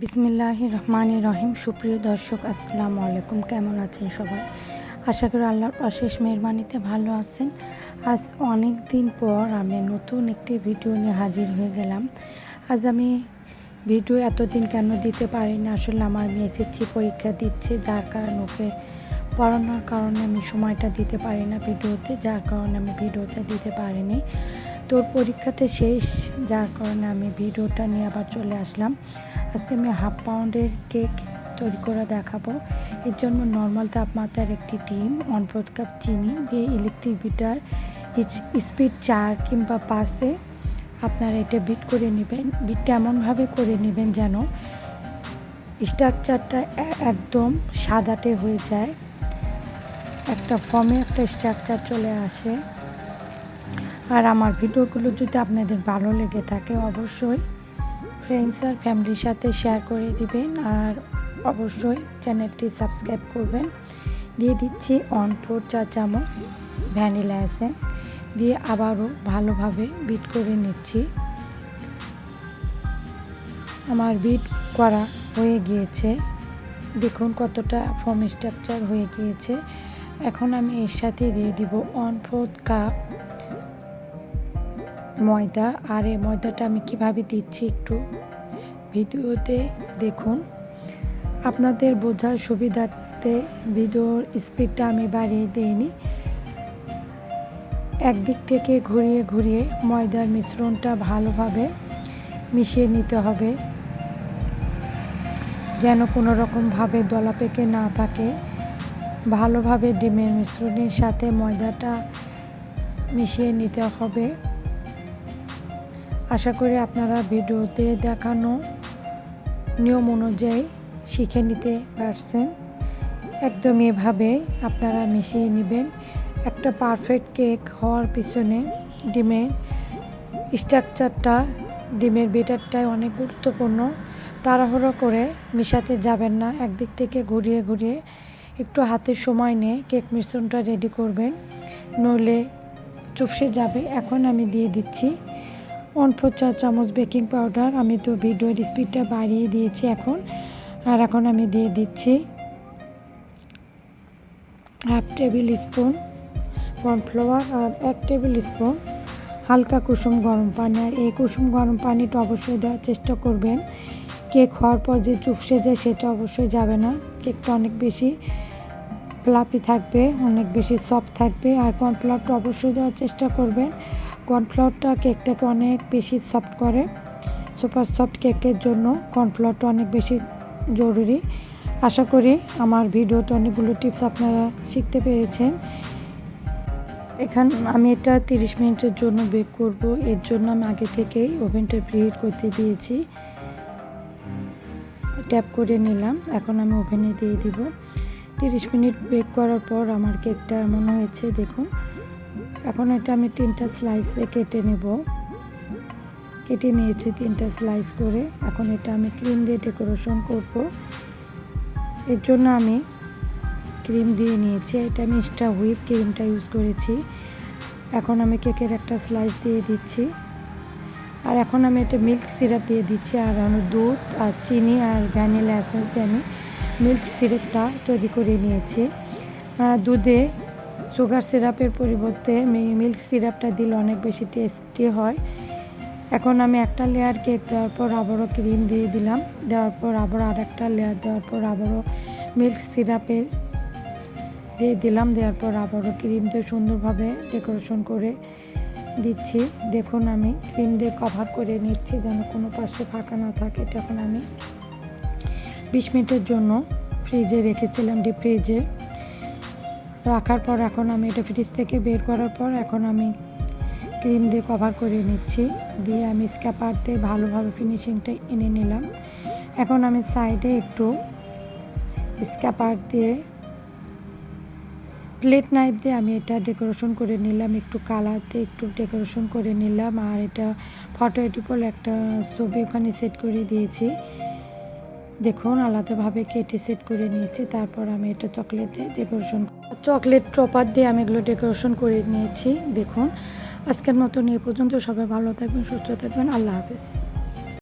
বিসমিল্লাহির রহমানির রহিম। সুপ্রিয় দর্শক, আসসালামু আলাইকুম। কেমন আছেন সবাই? আশা করি আল্লাহর অশেষ মেহরবানিতে ভালো আছেন। আজ অনেক দিন পর আমি নতুন একটি ভিডিও নিয়ে হাজির হয়ে গেলাম। আজ আমি ভিডিও এতদিন কেন দিতে পারিনি, আসলে আমার মেয়ে এসএসসি পরীক্ষা দিচ্ছে, যার কারণে ওকে পড়ানোর কারণে আমি সময়টা দিতে পারি না ভিডিওতে, যার কারণে আমি ভিডিওটা দিতে পারিনি। তোর পরীক্ষাতে শেষ, যার কারণে আমি ভিডিওটা নিয়ে আবার চলে আসলাম। আজকে আমি হাফ পাউন্ডের কেক তৈরি করে দেখাবো। এর জন্য নর্মাল তাপমাত্রার একটি ডিম, 1/4 কাপ চিনি দিয়ে ইলেকট্রিক বিটার স্পিড 4 কিংবা 5-এ আপনারা এটা বিট করে নেবেন। বিটটা এমনভাবে করে নেবেন যেন স্ট্রাকচারটা একদম সাদাটে হয়ে যায়, একটা ফর্মে একটা স্ট্রাকচার চলে আসে। আর আমার ভিডিওগুলো যদি আপনাদের ভালো লেগে থাকে অবশ্যই ফ্রেন্ডস আর ফ্যামিলির সাথে শেয়ার করে দিবেন, আর অবশ্যই চ্যানেলটি সাবস্ক্রাইব করবেন। দিয়ে দিচ্ছি 1/4 চা চামচ ভ্যানিলা এসেন্স দিয়ে আবারও ভালোভাবে বিট করে নিচ্ছি। আমার বিট করা হয়ে গিয়েছে, দেখুন কতটা ফর্ম স্ট্রাকচার হয়ে গিয়েছে। এখন আমি এর সাথে দিয়ে দিব 1/4 কাপ ময়দা। আর এই ময়দাটা আমি কিভাবে দিচ্ছি একটু ভিডিওতে দেখুন। আপনাদের বোঝার সুবিধার্থে ভিডিওর স্পিডটা আমি বাড়িয়ে দিইনি। একদিক থেকে ঘুরিয়ে ঘুরিয়ে ময়দার মিশ্রণটা ভালোভাবে মিশিয়ে নিতে হবে, যেন কোনো রকমভাবে দলা পেকে না থাকে। ভালোভাবে ডিমের মিশ্রণের সাথে ময়দাটা মিশিয়ে নিতে হবে। আশা করি আপনারা ভিডিওতে দেখানো নিয়ম অনুযায়ী শিখে নিতে পারছেন। একদম এভাবে আপনারা মিশিয়ে নেবেন। একটা পারফেক্ট কেক হওয়ার পিছনে ডিমের স্ট্রাকচারটা, ডিমের বেটারটাই অনেক গুরুত্বপূর্ণ। তাড়াহুড়ো করে মেশাতে যাবেন না, একদিক থেকে ঘুরিয়ে ঘুরিয়ে একটু হাতে সময় নিয়ে কেক মিশ্রণটা রেডি করবেন, নইলে চুপসে যাবে। এখন আমি দিয়ে দিচ্ছি 1/4 চা চামচ বেকিং পাউডার। আমি তো ভিডিওর স্পিডটা বাড়িয়ে দিয়েছি এখন। আর এখন আমি দিয়ে দিচ্ছি 1/2 টেবিল স্পুন কর্নফ্লাওয়ার আর 1 টেবিল স্পুন হালকা কুসুম গরম পানি। আর এই কুসুম গরম পানিটা অবশ্যই দেওয়ার চেষ্টা করবেন। কেক হওয়ার পর যে চুপসে যায় সেটা অবশ্যই যাবে না। কেকটা অনেক বেশি ফ্লাফি থাকবে, অনেক বেশি সফট থাকবে। আর কর্নফ্লাওয়ারটা অবশ্যই দেওয়ার চেষ্টা করবেন। কর্নফ্লাওয়ারটা কেকটাকে অনেক বেশি সফট করে। সুপার সফট কেকের জন্য কর্নফ্লাওয়ারটা অনেক বেশি জরুরি। আশা করি আমার ভিডিওতে অনেকগুলো টিপস আপনারা শিখতে পেরেছেন। আমি এটা 30 মিনিটের জন্য বেক করব। এর জন্য আমি আগে থেকেই ওভেনটা প্রিহিট করতে দিয়েছি। ট্যাপ করে নিলাম, এখন আমি ওভেনে দিয়ে দিব। 30 মিনিট বেক করার পর আমার কেকটা এমন হয়েছে দেখুন। এখন এটা আমি 3টা স্লাইসে কেটে নেব। কেটে নিয়েছি 3টা স্লাইস করে। এখন এটা আমি ক্রিম দিয়ে ডেকোরেশন করব। এর জন্য আমি ক্রিম দিয়ে নিয়েছি, এটা আমি এক্সট্রা হুইপ ক্রিমটা ইউজ করেছি। এখন আমি কেকের একটা স্লাইস দিয়ে দিচ্ছি। আর এখন আমি এটা মিল্ক সিরাপ দিয়ে দিচ্ছি। আর আমি দুধ আর চিনি আর ভ্যানিলা এসেন্স দিয়ে আমি মিল্ক সিরাপটা তৈরি করে নিয়েছি। দুধে সুগার সিরাপের পরিবর্তে মিল্ক সিরাপটা দিলে অনেক বেশি টেস্টি হয়। এখন আমি একটা লেয়ার কেক দেওয়ার পর আবারও ক্রিম দিয়ে দিলাম, দেওয়ার পর আবারও আরেকটা লেয়ার দেওয়ার পর আবারও মিল্ক সিরাপের দিয়ে দিলাম, দেওয়ার পর আবারও ক্রিম দিয়ে সুন্দরভাবে ডেকোরেশন করে দিচ্ছি। দেখুন আমি ক্রিম দিয়ে কভার করে নিচ্ছি যেন কোনো পাশে ফাঁকা না থাকে। এটা এখন আমি 20 মিনিটের জন্য ফ্রিজে রেখেছিলাম, ডিপ ফ্রিজে রাখার পর এখন আমি এটা ফ্রিজ থেকে বের করার পর এখন আমি ক্রিম দিয়ে কভার করে নিচ্ছি। দিয়ে আমি স্ক্যাপার দিয়ে ভালোভাবে ফিনিশিংটা এনে নিলাম। এখন আমি সাইডে একটু স্ক্যাপার দিয়ে প্লেট নাইফ দিয়ে আমি এটা ডেকোরেশন করে নিলাম, একটু কালার দিয়ে একটু ডেকোরেশন করে নিলাম। আর এটা ফটো এডিবল একটা ছবি ওখানে সেট করে দিয়েছি। দেখুন আলাদাভাবে কেটে সেট করে নিয়েছি। তারপর আমি এটা চকলেট টপার দিয়ে আমি এগুলো ডেকোরেশন করে নিয়েছি। দেখুন আজকের মতন এই পর্যন্ত। সবাই ভালো থাকবেন, সুস্থ থাকবেন। আল্লাহ হাফেজ।